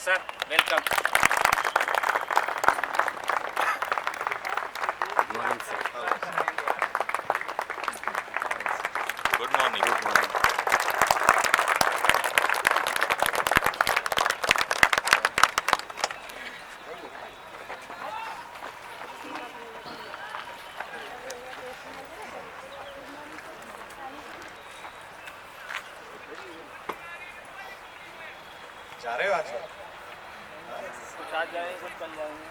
Sir, welcome. Good morning, sir. Good morning. Good morning. जा रहे हो आज कुछ आज जाएंगे, कुछ कल जाएंगे।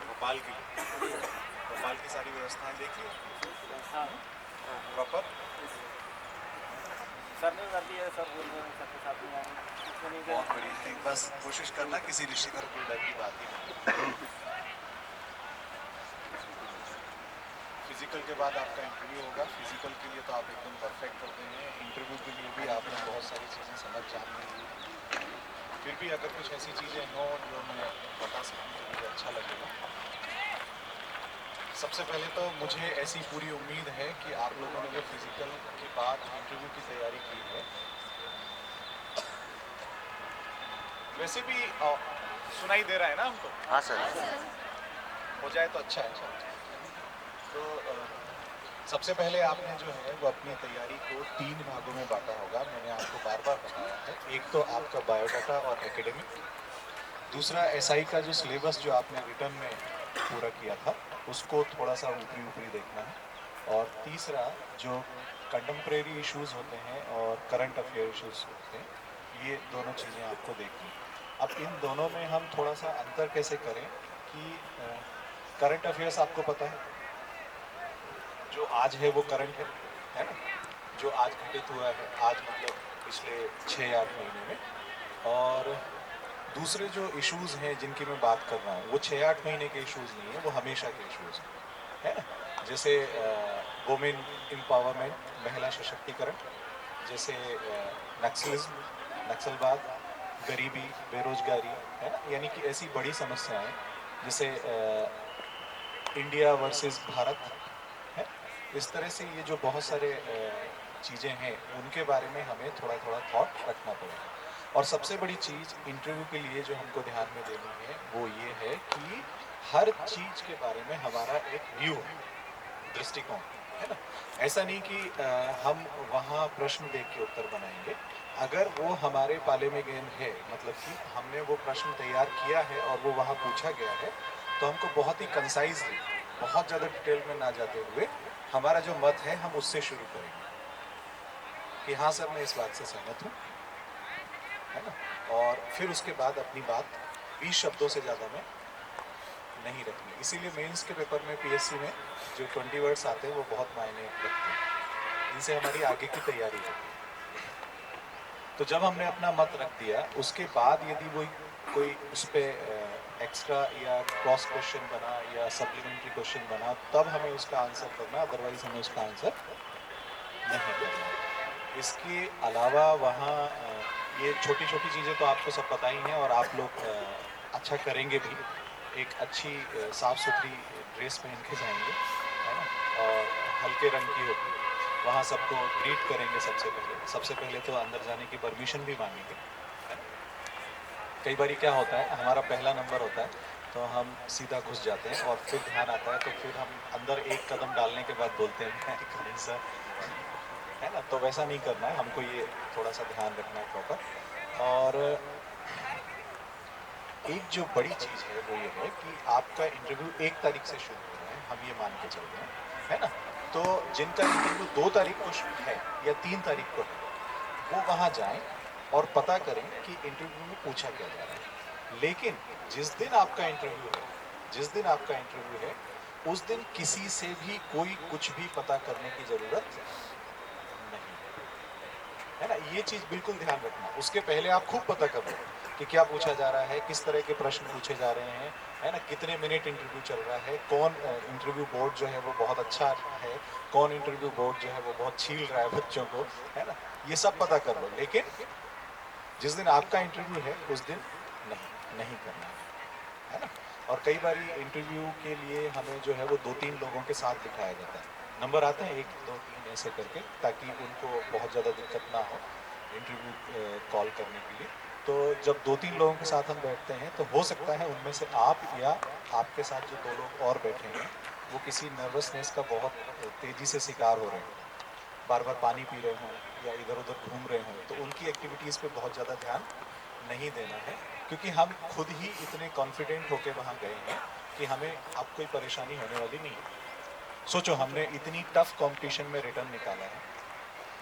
भोपाल की सारी व्यवस्थाएं देखी हाँ, प्रॉपर। सर ने कर दिया है, सर बोल रहे हैं सर के साथ में आएंगे। इसमें नहीं बहुत गए। बढ़िया थी। बस कोशिश करना किसी रिश्तेदार को डर की बात ही नहीं। फिजिकल के बाद आपका इंटरव्यू होगा। फिजिकल के लिए तो आप एकदम परफेक्ट होते हैं। इंटरव्यू के लिए भी आपने बहुत सारी चीज़ें समझ जान ली। फिर भी अगर कुछ ऐसी चीज़ें हों जो मैं बता सकूँ तो मुझे अच्छा लगेगा। सबसे पहले तो मुझे ऐसी पूरी उम्मीद है कि आप लोगों ने जो फिजिकल के बाद इंटरव्यू की तैयारी की है, वैसे भी सुनाई दे रहा है ना हमको? हाँ सर। हो जाए तो अच्छा है। तो सबसे पहले आपने जो है वो अपनी तैयारी को 3 भागों में बांटा होगा। मैंने आपको बार बार बताया है। एक तो आपका बायोडाटा और एकेडमिक, दूसरा एसआई का जो सिलेबस जो आपने रिटर्न में पूरा किया था उसको थोड़ा सा ऊपरी देखना है, और तीसरा जो कंटेम्प्रेरी इश्यूज होते हैं और करंट अफेयर इश्यूज होते हैं, ये दोनों चीज़ें आपको देखनी है। अब इन दोनों में हम थोड़ा सा अंतर कैसे करें कि करंट अफेयर्स आपको पता है, जो आज है वो करंट है ना, जो आज घटित हुआ है आज मतलब पिछले 6-8 महीने में। और दूसरे जो इश्यूज हैं जिनकी मैं बात कर रहा हूँ वो 6-8 महीने के इश्यूज नहीं है, वो हमेशा के इश्यूज हैं, है ना। जैसे वुमेन एम्पावरमेंट, महिला सशक्तिकरण, जैसे नक्सलिज्म, नक्सलवाद, गरीबी, बेरोजगारी, है ना, यानी कि ऐसी बड़ी समस्याएं जैसे इंडिया वर्सेस भारत है। इस तरह से ये जो बहुत सारे चीज़ें हैं उनके बारे में हमें थोड़ा थोड़ा थॉट रखना पड़ेगा। और सबसे बड़ी चीज़ इंटरव्यू के लिए जो हमको ध्यान में देनी है वो ये है कि हर चीज़ के बारे में हमारा एक व्यू है, दृष्टिकोण, है ना। ऐसा नहीं कि हम वहाँ प्रश्न देख के उत्तर बनाएंगे। अगर वो हमारे पाले में गेंद है, मतलब कि हमने वो प्रश्न तैयार किया है और वो वहाँ पूछा गया है, तो हमको बहुत ही कंसाइजली, बहुत ज़्यादा डिटेल में ना जाते हुए हमारा जो मत है हम उससे शुरू करेंगे कि हाँ सर मैं इस बात से सहमत हूँ, है ना। और फिर उसके बाद अपनी बात 20 शब्दों से ज़्यादा में नहीं रखनी। इसीलिए मेंस के पेपर में पीएससी में जो 20 वर्ड्स आते हैं वो बहुत मायने रखते हैं, इनसे हमारी आगे की तैयारी होती है। तो जब हमने अपना मत रख दिया उसके बाद यदि वो कोई उस पर एक्स्ट्रा या क्रॉस क्वेश्चन बना या सप्लीमेंट्री क्वेश्चन बना तब हमें उसका आंसर करना, अदरवाइज हमें उसका आंसर नहीं करना। इसके अलावा वहाँ ये छोटी छोटी चीज़ें तो आपको सब पता ही हैं और आप लोग अच्छा करेंगे भी। एक अच्छी साफ सुथरी ड्रेस पहन के जाएंगे, है ना, और हल्के रंग की होगी। वहाँ सबको ग्रीट करेंगे। सबसे पहले तो अंदर जाने की परमिशन भी मांगेंगे, है ना। कई बार क्या होता है, हमारा पहला नंबर होता है तो हम सीधा घुस जाते हैं और फिर ध्यान आता है तो फिर हम अंदर एक कदम डालने के बाद बोलते हैं कहीं सर, है ना। तो वैसा नहीं करना है हमको, ये थोड़ा सा ध्यान रखना है प्रॉपर। और एक जो बड़ी चीज़ है वो ये है कि आपका इंटरव्यू 1 तारीख से शुरू हो रहा है, हम ये मान के चल रहे हैं, है ना। तो जिनका इंटरव्यू 2 तारीख को है या 3 तारीख को है वो वहाँ जाएं और पता करें कि इंटरव्यू में पूछा क्या जा रहा है। लेकिन जिस दिन आपका इंटरव्यू है उस दिन किसी से भी कोई कुछ भी पता करने की ज़रूरत नहीं, है ना। ये चीज़ बिल्कुल ध्यान रखना। उसके पहले आप खूब पता कर लो कि क्या पूछा जा रहा है, किस तरह के प्रश्न पूछे जा रहे हैं, है ना, कितने मिनट इंटरव्यू चल रहा है, कौन इंटरव्यू बोर्ड जो है वो बहुत अच्छा है, कौन इंटरव्यू बोर्ड जो है वो बहुत छील रहा है बच्चों को, है ना। ये सब पता कर लो। लेकिन जिस दिन आपका इंटरव्यू है उस दिन नहीं करना है ना। और कई बार इंटरव्यू के लिए हमें जो है वो 2-3 लोगों के साथ बिठाया जाता है। नंबर आते हैं 1, 2, 3 ऐसे करके, ताकि उनको बहुत ज़्यादा दिक्कत ना हो इंटरव्यू कॉल करने के लिए। तो जब 2-3 लोगों के साथ हम बैठते हैं तो हो सकता है उनमें से आप या आपके साथ जो 2 लोग और बैठे हैं वो किसी नर्वसनेस का बहुत तेज़ी से शिकार हो रहे हैं, बार-बार पानी पी रहे हों या इधर-उधर घूम रहे हों, तो उनकी एक्टिविटीज़ पे बहुत ज़्यादा ध्यान नहीं देना है, क्योंकि हम खुद ही इतने कॉन्फिडेंट होके वहाँ गए हैं कि हमें अब कोई परेशानी होने वाली नहीं है। सोचो, हमने इतनी टफ कॉम्पिटिशन में रिटर्न निकाला है,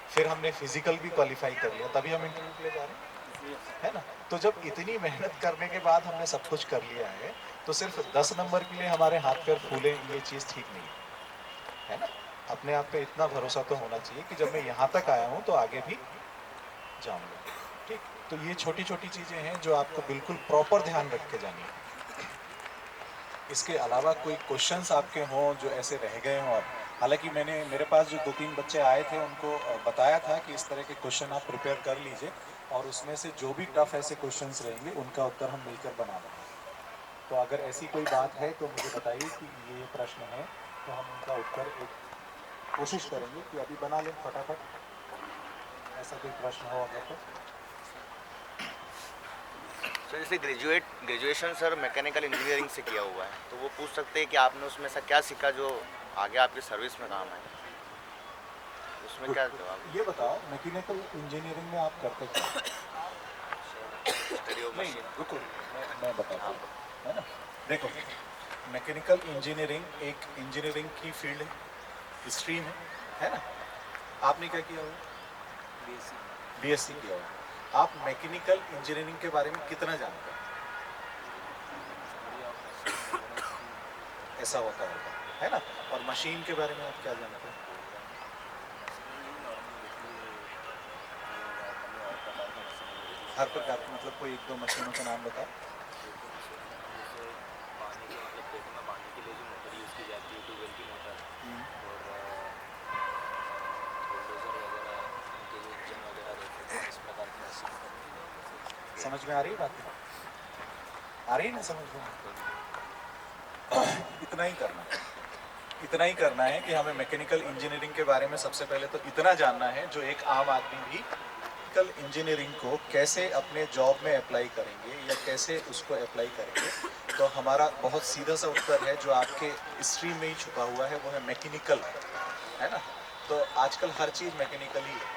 फिर हमने फिजिकल भी क्वालिफाई कर लिया, तभी हम इंटरव्यू के लिए जा रहे हैं, है ना? तो जब इतनी मेहनत करने के बाद हमने सब कुछ कर लिया है, तो सिर्फ 10 नंबर के लिए हमारे हाथ पैर फूले, ये चीज़ ठीक नहीं है ना? अपने आप पे इतना भरोसा तो होना चाहिए कि जब मैं यहाँ तक आया हूँ तो आगे भी जाऊँगा। ठीक? तो ये छोटी-छोटी चीज़ें हैं जो आपको बिल्कुल प्रॉपर ध्यान रख के जानी है। इसके अलावा कोई क्वेश्चंस आपके हों जो ऐसे रह गए हों, हालांकि मेरे पास जो 2-3 बच्चे आए थे उनको बताया था कि इस तरह के क्वेश्चन आप प्रिपेयर कर लीजिए और उसमें से जो भी टफ ऐसे क्वेश्चंस रहेंगे उनका उत्तर हम मिलकर बना लेंगे। तो अगर ऐसी कोई बात है तो मुझे बताइए कि ये प्रश्न है, तो हम उनका उत्तर कोशिश करेंगे कि अभी बना लें फटाफट। ऐसा कोई प्रश्न हो अगर तो। सर जैसे ग्रेजुएशन सर मैकेनिकल इंजीनियरिंग से किया हुआ है, तो वो पूछ सकते हैं कि आपने उसमें से क्या सीखा जो आगे आपकी सर्विस में काम आए, उसमें क्या जवाब? ये बताओ, मैकेनिकल इंजीनियरिंग में आप करते क्या? स्टडी ऑफ नहीं, मशीन। रुको, मैं बताता हूँ, है ना? देखो, मैकेनिकल इंजीनियरिंग एक इंजीनियरिंग की फील्ड है, स्ट्रीम है ना? आपने क्या किया हुआ? बीएससी किया हुआ। आप मैकेनिकल इंजीनियरिंग के बारे में कितना जानते हैं? ऐसा होता है ना? और मशीन के बारे में आप क्या जानते हैं? हर प्रकार की, मतलब कोई 1-2 मशीनों के नाम बताओ। पानी के मतलब खेतों में पानी के लिए जो मोटर यूज़ की जाती है, ट्यूबवेल की मोटर, और बुलडोज़र वगैरह, उनके जो इंजन वगैरह रहते हैं, इस प्रकार की मशीन। समझ में आ रही है बात? आ रही है ना समझ में? इतना ही करना है। इतना ही करना है कि हमें मैकेनिकल इंजीनियरिंग के बारे में सबसे पहले तो इतना जानना है जो एक आम आदमी भी मैकेनिकल इंजीनियरिंग को कैसे अपने जॉब में अप्लाई करेंगे या कैसे उसको अप्लाई करेंगे। तो हमारा बहुत सीधा सा उत्तर है जो आपके स्ट्रीम में ही छुपा हुआ है, वो है मैकेनिकल, है ना? तो आजकल हर चीज़ मैकेनिकल ही है।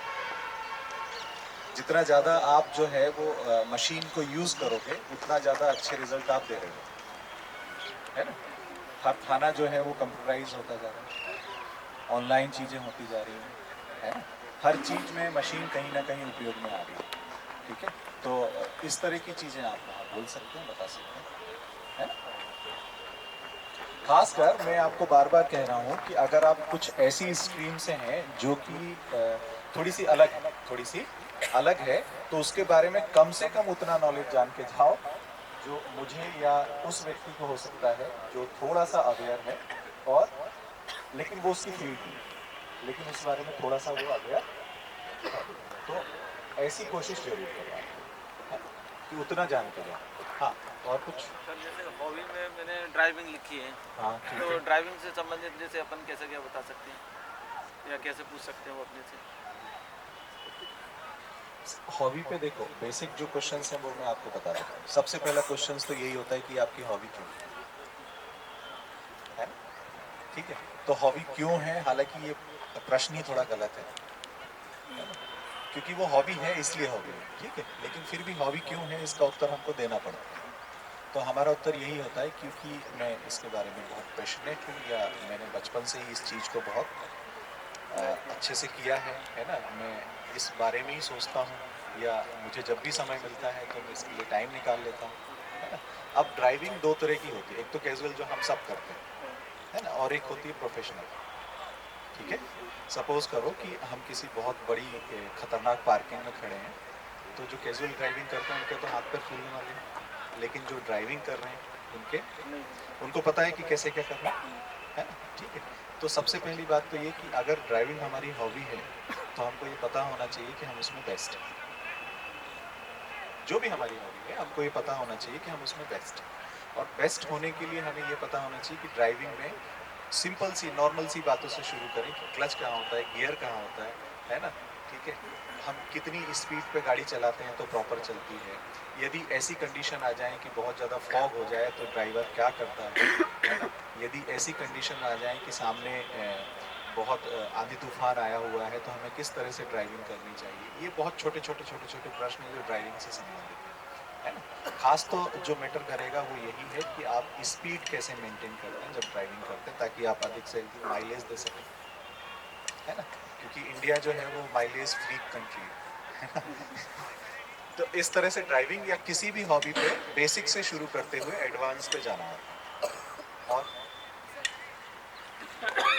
जितना ज़्यादा आप जो है वो मशीन को यूज़ करोगे उतना ज़्यादा अच्छे रिजल्ट आप दे रहे हो, है ना? हर थाना जो है वो कंप्यूटराइज होता जा रहा है, ऑनलाइन चीज़ें होती जा रही हैं, है ना? हर चीज़ में मशीन कहीं ना कहीं उपयोग में आ रही है, ठीक है? तो इस तरह की चीज़ें आप वहाँ बोल सकते हैं, बता सकते हैं, है ना? खासकर मैं आपको बार बार कह रहा हूँ कि अगर आप कुछ ऐसी स्ट्रीम से हैं जो कि थोड़ी सी अलग है, थोड़ी सी अलग है, तो उसके बारे में कम से कम उतना नॉलेज जान के जाओ जो मुझे या उस व्यक्ति को हो सकता है जो थोड़ा सा अवेयर है, और लेकिन वो उसकी फील्ड नहीं है, लेकिन उस बारे में थोड़ा सा वो अवेयर है। तो ऐसी कोशिश जरूर करो आप, है, कि उतना जान के जाओ। हाँ, और कुछ? सर जैसे हॉबी में मैंने ड्राइविंग लिखी है, हाँ, ठीक तो है। ड्राइविंग से संबंधित जैसे अपन कैसे क्या बता सकते हैं या कैसे पूछ सकते हैं वो अपने से? हॉबी पे देखो, बेसिक जो क्वेश्चंस हैं वो मैं आपको बता देता हूँ। सबसे पहला क्वेश्चन तो यही होता है कि आपकी हॉबी क्यों है ना? ठीक है, तो हॉबी क्यों है, हालांकि ये प्रश्न ही थोड़ा गलत है ना? क्योंकि वो हॉबी है इसलिए हॉबी है, ठीक है, लेकिन फिर भी हॉबी क्यों है इसका उत्तर हमको देना पड़ता है। तो हमारा उत्तर यही होता है क्योंकि मैं इसके बारे में बहुत पैशनेट हूँ, या मैंने बचपन से ही इस चीज़ को बहुत अच्छे से किया है ना? मैं इस बारे में ही सोचता हूँ, या मुझे जब भी समय मिलता है तो मैं इसके लिए टाइम निकाल लेता हूँ, है ना? अब ड्राइविंग 2 तरह की होती है, एक तो कैजुअल जो हम सब करते हैं, है ना? और एक होती है प्रोफेशनल, ठीक है? सपोज़ करो कि हम किसी बहुत बड़ी खतरनाक पार्किंग में खड़े हैं, तो जो कैजुअल ड्राइविंग करते हैं उनके तो हाथ पैर फूलने वाले हैं, लेकिन जो ड्राइविंग कर रहे हैं उनको पता है कि कैसे क्या करना है ना? ठीक है? तो सबसे पहली बात तो ये कि अगर ड्राइविंग हमारी हॉबी है तो हमको ये पता होना चाहिए कि हम उसमें बेस्ट हैं। जो भी हमारी हॉबी है हमको ये पता होना चाहिए कि हम उसमें बेस्ट हैं, और बेस्ट होने के लिए हमें ये पता होना चाहिए कि ड्राइविंग में सिंपल सी नॉर्मल सी बातों से शुरू करें कि क्लच कहाँ होता है, गियर कहाँ होता है ना? ठीक है, हम कितनी स्पीड पे गाड़ी चलाते हैं तो प्रॉपर चलती है। यदि ऐसी कंडीशन आ जाए कि बहुत ज़्यादा फॉग हो जाए तो ड्राइवर क्या करता है ना? यदि ऐसी कंडीशन आ जाए कि सामने बहुत आंधी तूफान आया हुआ है तो हमें किस तरह से ड्राइविंग करनी चाहिए। ये बहुत छोटे छोटे प्रश्न हैं जो ड्राइविंग से संबंधित है ना। खास तो जो मैटर करेगा वो यही है कि आप स्पीड कैसे मेंटेन करते हैं जब ड्राइविंग करते हैं, ताकि आप अधिक से अधिक माइलेज दे सकें, है ना। क्योंकि इंडिया जो है वो माइलेज फ्री कंट्री है। तो इस तरह से ड्राइविंग या किसी भी हॉबी पे बेसिक से शुरू करते हुए एडवांस पे जाना होता है। और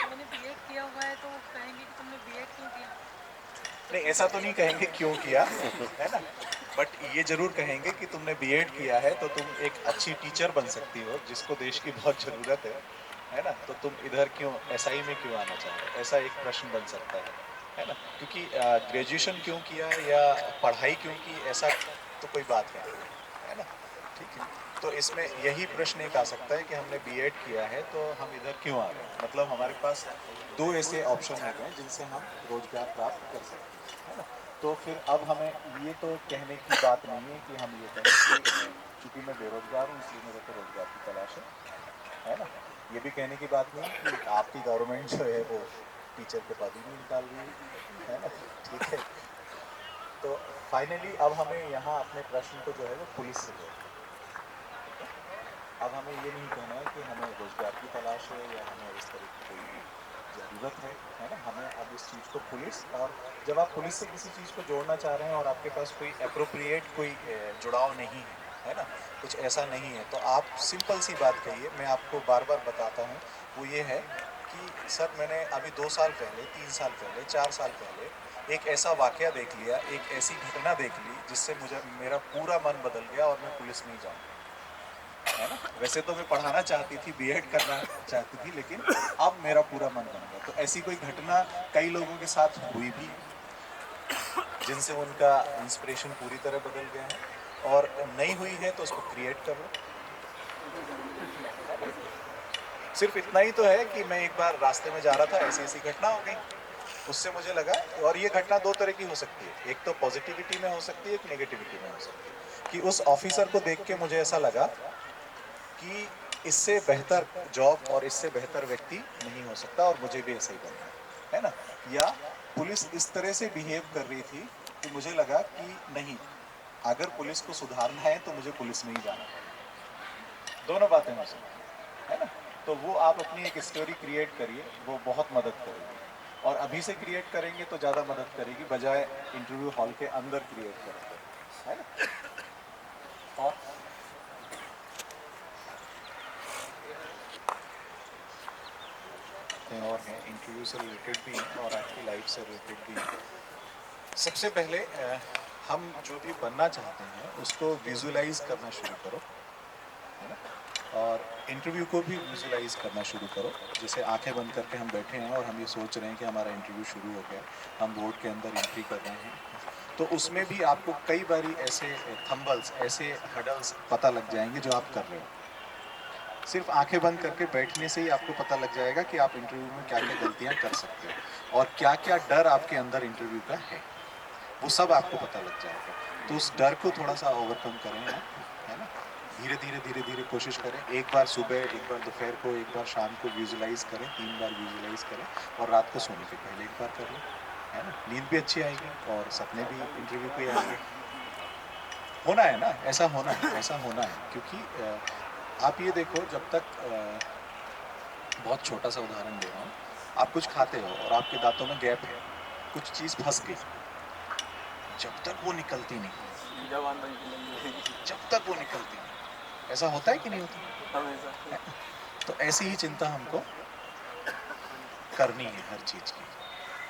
मैंने बीएड किया हुआ है तो कहेंगे कि तुमने बीएड क्यों किया? नहीं, ऐसा तो नहीं कहेंगे क्यों किया, है ना। बट ये जरूर कहेंगे कि तुमने बीएड किया है तो तुम एक अच्छी टीचर बन सकती हो, जिसको देश की बहुत ज़रूरत है ना। तो तुम इधर क्यों एसआई में क्यों आना चाह रहे हो, ऐसा एक प्रश्न बन सकता है ना। क्योंकि ग्रेजुएशन क्यों किया या पढ़ाई क्यों की, ऐसा तो कोई बात है ना। ठीक है, तो इसमें यही प्रश्न एक आ सकता है कि हमने बीएड किया है तो हम इधर क्यों आ रहे हैं। मतलब हमारे पास दो ऐसे ऑप्शन हो गए जिनसे हम रोजगार प्राप्त कर सकते हैं, है ना। तो फिर अब हमें ये तो कहने की बात नहीं है कि हम ये कहें कि चूंकि मैं बेरोजगार हूँ इसलिए मेरे को रोजगार की तलाश है ना। ये भी कहने की बात नहीं है कि आपकी गवर्नमेंट जो है वो टीचर के पद ही नहीं निकाल रही है ना। ठीक है, तो फाइनली अब हमें यहाँ अपने प्रश्न को जो है वो पुलिस से जोड़ना है। अब हमें ये नहीं कहना है कि हमें रोजगार की तलाश है या हमें इस तरह की कोई ज़रूरत है ना। हमें अब इस चीज़ को पुलिस, और जब आप पुलिस से किसी चीज़ को जोड़ना चाह रहे हैं और आपके पास कोई अप्रोप्रिएट कोई जुड़ाव नहीं है ना, कुछ ऐसा नहीं है, तो आप सिंपल सी बात कहिए। मैं आपको बार बार बताता हूँ, वो ये है कि सर मैंने अभी 2 साल पहले, 3 साल पहले, 4 साल पहले एक ऐसा वाकया देख लिया, एक ऐसी घटना देख ली जिससे मुझे मेरा पूरा मन बदल गया और मैं पुलिस नहीं जाऊँगा, है ना। वैसे तो मैं पढ़ाना चाहती थी, बीएड करना चाहती थी, लेकिन अब मेरा पूरा मन बन गया। तो ऐसी कोई घटना कई लोगों के साथ हुई भी, जिनसे उनका इंस्पिरेशन पूरी तरह बदल गया है, और नहीं हुई है तो उसको क्रिएट कर लो। सिर्फ इतना ही तो है कि मैं एक बार रास्ते में जा रहा था, ऐसी ऐसी घटना हो गई, उससे मुझे लगा, और ये घटना दो तरह की हो सकती है, एक तो पॉजिटिविटी में हो सकती है, एक नेगेटिविटी में हो सकती है। कि उस ऑफिसर को देख के मुझे ऐसा लगा कि इससे बेहतर जॉब और इससे बेहतर व्यक्ति नहीं हो सकता और मुझे भी ऐसा ही बनना है ना। या पुलिस इस तरह से बिहेव कर रही थी कि मुझे लगा कि नहीं, अगर पुलिस को सुधारना है तो मुझे पुलिस में ही जाना है। दोनों बातें हो सकती है ना। तो वो आप अपनी एक स्टोरी क्रिएट करिए, वो बहुत मदद करेगी, और अभी से क्रिएट करेंगे तो ज़्यादा मदद करेगी बजाय इंटरव्यू हॉल के अंदर क्रिएट करेंगे, है ना। और हैं इंटरव्यू से रिलेटेड भी हैं और आपकी लाइफ से रिलेटेड भी हैं। सबसे पहले हम जो भी बनना चाहते हैं उसको विजुलाइज करना शुरू करो, है ना। और इंटरव्यू को भी विजुलाइज करना शुरू करो। जैसे आंखें बंद करके हम बैठे हैं और हम ये सोच रहे हैं कि हमारा इंटरव्यू शुरू हो गया, हम बोर्ड के अंदर एंट्री कर रहे हैं, तो उसमें भी आपको कई बारी ऐसे थंबल्स, ऐसे हडल्स पता लग जाएंगे जो आप कर रहे हो। सिर्फ आंखें बंद करके बैठने से ही आपको पता लग जाएगा कि आप इंटरव्यू में क्या क्या गलतियां कर सकते हो और क्या क्या डर आपके अंदर इंटरव्यू का है, वो सब आपको पता लग जाएगा। तो उस डर को थोड़ा सा ओवरकम करें आप, है ना। धीरे धीरे कोशिश करें। एक बार सुबह, एक बार दोपहर को, एक बार शाम को विजुलाइज करें, 3 बार विजुलाइज करें, और रात को सोने के पहले एक बार कर लें, है ना। नींद भी अच्छी आएगी और सपने भी इंटरव्यू पे आएंगे। होना है ना, ऐसा होना है, ऐसा होना है। क्योंकि आप ये देखो, जब तक बहुत छोटा सा उदाहरण दे रहा हूँ, आप कुछ खाते हो और आपके दांतों में गैप है, कुछ चीज़ फंस गई, जब तक वो निकलती नहीं, जब तक वो निकलती नहीं, ऐसा होता है कि नहीं होता? तो ऐसी ही चिंता हमको करनी है हर चीज़ की,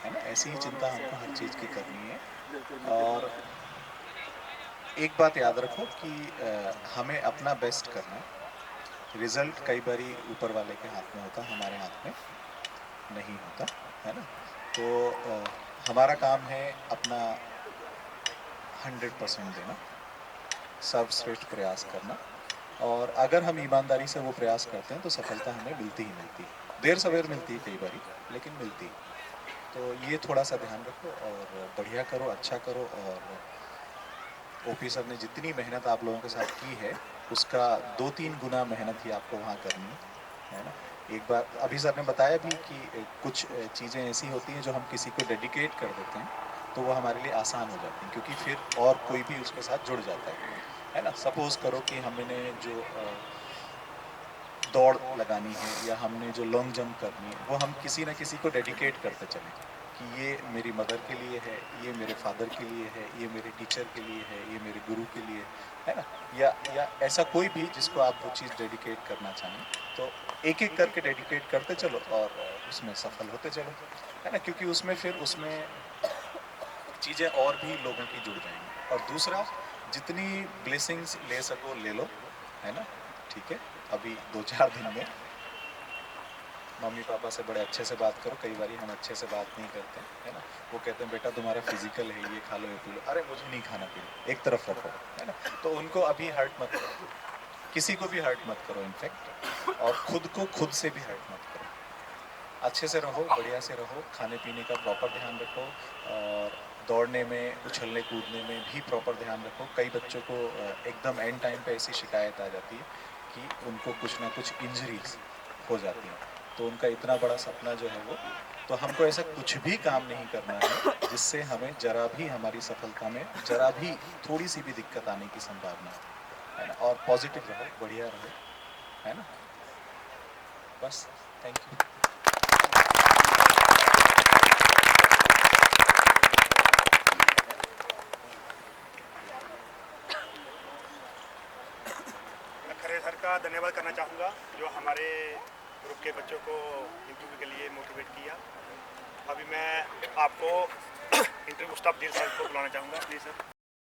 है ना। ऐसी ही चिंता हमको हर चीज़ की करनी है। और एक बात याद रखो कि हमें अपना बेस्ट करना है। रिजल्ट कई बारी ऊपर वाले के हाथ में होता, हमारे हाथ में नहीं होता, है ना। तो हमारा काम है अपना 100% देना, सर्वश्रेष्ठ प्रयास करना, और अगर हम ईमानदारी से वो प्रयास करते हैं तो सफलता हमें मिलती ही मिलती है। देर सवेर मिलती है कई बारी, लेकिन मिलती है। तो ये थोड़ा सा ध्यान रखो और बढ़िया करो, अच्छा करो। और ओपी सर ने जितनी मेहनत आप लोगों के साथ की है उसका 2-3 गुना मेहनत ही आपको वहाँ करनी है ना। एक बार अभी सर ने बताया भी कि कुछ चीज़ें ऐसी होती हैं जो हम किसी को डेडिकेट कर देते हैं तो वो हमारे लिए आसान हो जाती हैं, क्योंकि फिर और कोई भी उसके साथ जुड़ जाता है ना। सपोज़ करो कि हमने जो दौड़ लगानी है या हमने जो लॉन्ग जंप करनी है वो हम किसी ना किसी को डेडिकेट करते चलें कि ये मेरी मदर के लिए है, ये मेरे फादर के लिए है, ये मेरे टीचर के लिए है, ये मेरे गुरु के लिए है ना। या ऐसा कोई भी जिसको आप वो चीज़ डेडिकेट करना चाहें तो एक एक करके डेडिकेट करते चलो और उसमें सफल होते चलो, है ना। क्योंकि उसमें फिर उसमें चीज़ें और भी लोगों की जुड़ जाएंगी। और दूसरा, जितनी ब्लेसिंग्स ले सको ले लो, है ना। ठीक है, अभी 2-4 दिन में मम्मी पापा से बड़े अच्छे से बात करो। कई बार हम अच्छे से बात नहीं करते हैं, है ना। वो कहते हैं बेटा तुम्हारा फिजिकल है, ये खा लो ये पी लो। अरे मुझे नहीं खाना पीना, एक तरफ रखो, है ना। तो उनको अभी हर्ट मत करो, किसी को भी हर्ट मत करो इनफैक्ट, और खुद को खुद से भी हर्ट मत करो। अच्छे से रहो, बढ़िया से रहो, खाने पीने का प्रॉपर ध्यान रखो और दौड़ने में, उछलने कूदने में भी प्रॉपर ध्यान रखो। कई बच्चों को एकदम एंड टाइम पे ऐसी शिकायत आ जाती है कि उनको कुछ ना कुछ इंजरीज हो जाती हैं, तो उनका इतना बड़ा सपना जो है वो, तो हमको ऐसा कुछ भी काम नहीं करना है जिससे हमें जरा भी हमारी सफलता में जरा भी थोड़ी सी भी दिक्कत आने की संभावना है ना। और पॉजिटिव रहो, बढ़िया रहो, है ना। बस, थैंक यू। मैं खरे सर का धन्यवाद करना चाहूँगा जो हमारे ग्रुप के बच्चों को इंटरव्यू के लिए मोटिवेट किया। अभी मैं आपको इंटरव्यू स्टाफ डील सर को बुलाना चाहूँगा, प्लीज़ सर।